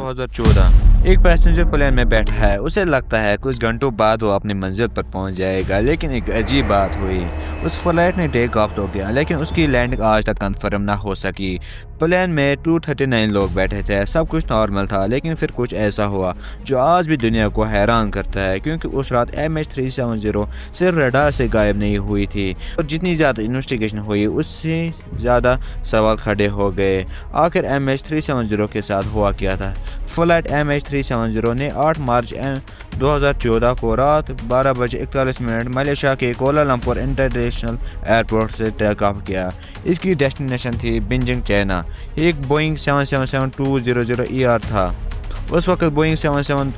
2014 ایک passenger plane میں بیٹھا ہے. اسے لگتا ہے کچھ گھنٹوں بعد وہ اپنی منزل پر پہنچ جائے گا, لیکن ایک عجیب بات ہوئی. اس فلائٹ نے ٹیک آف تو کیا, لیکن اس کی لینڈنگ آج تک کنفرم نہ ہو سکی. پلین میں 239 لوگ بیٹھے تھے. سب کچھ نارمل تھا, لیکن پھر کچھ ایسا ہوا جو آج بھی دنیا کو حیران کرتا ہے, کیونکہ اس رات MH370 صرف ریڈار سے غائب نہیں ہوئی تھی, اور جتنی زیادہ انویسٹیگیشن ہوئی اس سے زیادہ سوال کھڑے ہو گئے. آخر MH370 کے ساتھ ہوا کیا تھا؟ فلائٹ MH370 نے 8 مارچ 2014 کو رات 12:41 ملیشیا کے کوالالمپور انٹرنیشنل ایئرپورٹ سے ٹیک آف کیا. اس کی ڈیسٹینیشن تھی بینجنگ, چائنا. یہ ایک بوئنگ 777-200ER تھا. اس وقت بوئنگ 77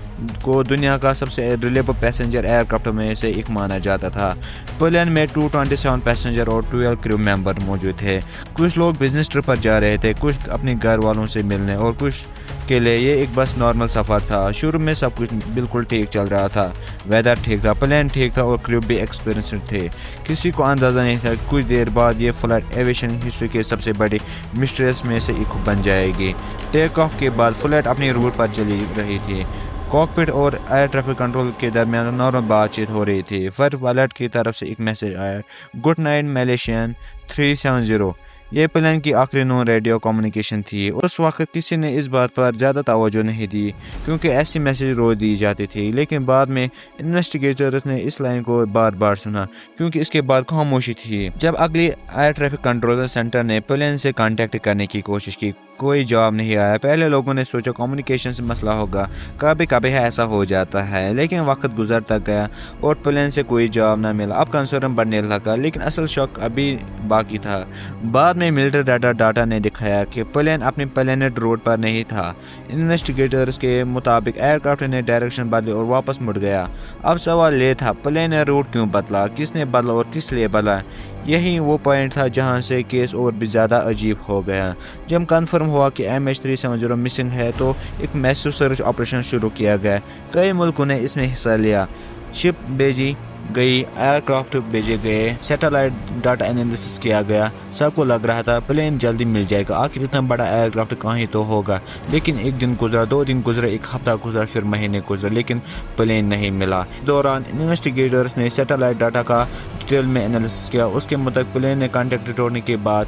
کو دنیا کا سب سے ریلیبل پیسنجر ایئر کرافٹ میں سے ایک مانا جاتا تھا. پلین میں 227 پیسنجر اور 12 کرو ممبر موجود تھے. کچھ لوگ بزنس ٹرپ پر جا رہے تھے, کچھ اپنے گھر والوں سے ملنے, اور کچھ کے لیے یہ ایک بس نارمل سفر تھا. شروع میں سب کچھ بالکل ٹھیک چل رہا تھا. ویدر ٹھیک تھا, پلین ٹھیک تھا, اور کرو بھی ایکسپیرینسڈ تھے. کسی کو اندازہ نہیں تھا کچھ دیر بعد یہ فلائٹ ایویشن ہسٹری کے سب سے بڑی مسٹریز میں سے ایک بن جائے گی. ٹیک آف کے بعد فلائٹ اپنی روٹ پر چلی رہی تھی. کاکپٹ اور ایئر ٹریفک کنٹرول کے درمیان نارمل بات چیت ہو رہی تھی. پھر پائلٹ کی طرف سے ایک میسج آیا, گڈ نائٹ میلیشین 370. یہ پلین کی آخری نون ریڈیو کمیونیکیشن تھی. اس وقت کسی نے اس بات پر زیادہ توجہ نہیں دی, کیونکہ ایسی میسیج روز دی جاتی تھی. لیکن بعد میں انویسٹیگیٹرز نے اس لائن کو بار بار سنا, کیونکہ اس کے بعد خاموشی تھی. جب اگلی ایئر ٹریفک کنٹرول سینٹر نے پلین سے کانٹیکٹ کرنے کی کوشش کی, کوئی جواب نہیں آیا. پہلے لوگوں نے سوچا کمیونیکیشن سے مسئلہ ہوگا, کبھی کبھی ایسا ہو جاتا ہے. لیکن وقت گزرتا گیا اور پلین سے کوئی جواب نہ ملا. اب کنسرن بڑھنے لگا, لیکن اصل شک ابھی باقی تھا. بعد میں ملٹری ڈاٹا نے دکھایا کہ پلین اپنی پلینٹ روٹ پر نہیں تھا. انویسٹیگیٹرز کے مطابق ایئر کرافٹ نے ڈائریکشن بدلی اور واپس مڑ گیا. اب سوال یہ تھا, پلین نے روٹ کیوں بدلا, کس نے بدلا اور کس لیے بدلا؟ یہی وہ پوائنٹ تھا جہاں سے کیس اور بھی زیادہ عجیب ہو گیا. جب کنفرم ہوا کہ MH370 مسنگ ہے تو ایک میسو سرچ آپریشن شروع کیا گیا. کئی ملکوں نے اس میں حصہ لیا. شپ بھیجی گئی, ایئر کرافٹ بھیجے گئے, سیٹلائٹ ڈاٹا انالیسس کیا گیا. سب کو لگ رہا تھا پلین جلدی مل جائے گا, آخر اتنا بڑا ایئر کرافٹ کہیں تو ہوگا. لیکن ایک دن گزرا, 2 دن گزرے, ایک ہفتہ گزرا, پھر مہینے گزرے, لیکن پلین نہیں ملا. اس دوران انویسٹیگیٹرز نے سیٹلائٹ ڈاٹا کا ڈیٹیل میں انالیسس کیا. اس کے مطابق پلین نے کانٹیکٹ توڑنے کے بعد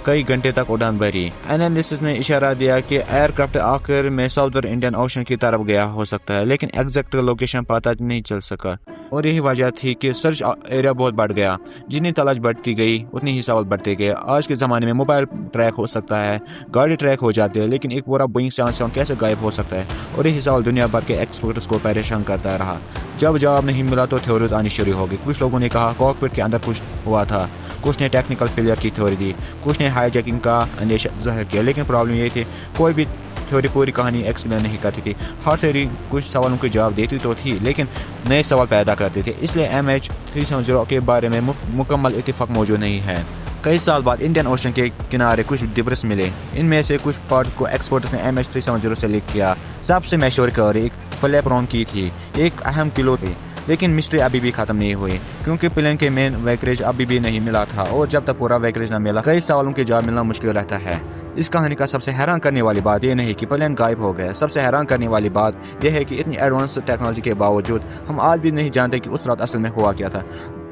کئی گھنٹے تک اڑان بھری. انالیسس نے اشارہ دیا کہ ایئر کرافٹ آخر میں ساؤدرن انڈین اوشن کی طرف گیا ہو سکتا ہے, لیکن ایگزیکٹ لوکیشن پتہ نہیں چل سکا. اور یہی وجہ تھی کہ سرچ ایریا بہت بڑھ گیا. جتنی تلاش بڑھتی گئی اتنی ہی سوال بڑھتے گئے. آج کے زمانے میں موبائل ٹریک ہو سکتا ہے, گاڑی ٹریک ہو جاتی ہے, لیکن ایک پورا بوئنگ 77 کیسے غائب ہو سکتا ہے؟ اور یہی سوال دنیا بھر کے ایکسپرٹس کو پریشان کرتا رہا. جب جواب نہیں ملا تو تھیوریز آنی شروع ہو گئی. کچھ لوگوں نے کہا کاکپٹ کے اندر کچھ ہوا تھا, کچھ نے ٹیکنیکل فیلئر کی تھیوری دی, کچھ نے ہائی جیکنگ کا اندیشہ ظاہر کیا. لیکن پرابلم یہ تھی, کوئی بھی تھیوری پوری کہانی ایکسپلین نہیں کرتی تھی. ہر تھیوری کچھ سوالوں کے جواب دیتی تو تھی, لیکن نئے سوال پیدا کرتے تھے. اس لیے MH370 کے بارے میں مکمل اتفاق موجود نہیں ہے. کئی سال بعد انڈین اوشن کے کنارے کچھ ڈبرس ملے. ان میں سے کچھ پارٹس کو ایکسپرٹس نے MH370 سے لنک کیا. سب سے مشہور کیوری ایک فلیپرون کی تھی, ایک اہم کلو تھی. لیکن مسٹری ابھی بھی ختم نہیں ہوئی, کیونکہ پلین کے مین ویکریج ابھی بھی نہیں ملا تھا, اور جب تک پورا ویکریج نہ ملا کئی سوالوں کے جواب ملنا مشکل رہتا ہے. اس کہانی کا سب سے حیران کرنے والی بات یہ نہیں کہ پلین غائب ہو گیا. سب سے حیران کرنے والی بات یہ ہے کہ اتنی ایڈوانس ٹیکنالوجی کے باوجود ہم آج بھی نہیں جانتے کہ اس رات اصل میں ہوا کیا تھا.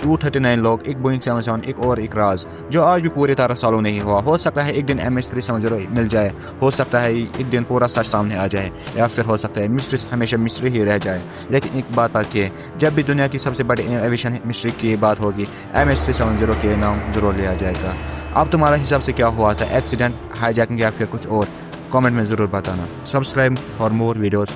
239 لوگ, ایک بوئنگ 77, ایک راز جو آج بھی پوری طرح سالوں نہیں ہوا. ہو سکتا ہے ایک دن MH370 مل جائے, ہو سکتا ہے ایک دن پورا سچ سامنے آ جائے, یا پھر ہو سکتا ہے مسٹری ہمیشہ مسٹری ہی رہ جائے. لیکن ایک بات ہے, جب بھی دنیا کی سب سے بڑی ایویشن مسٹری کی بات ہوگی MH370 کے نام ضرور لیا جائے گا. اب تمہارا حساب سے کیا ہوا تھا, ایکسیڈنٹ, ہائی جیکنگ, یا پھر کچھ اور؟ کامنٹ میں ضرور بتانا. Subscribe for more videos.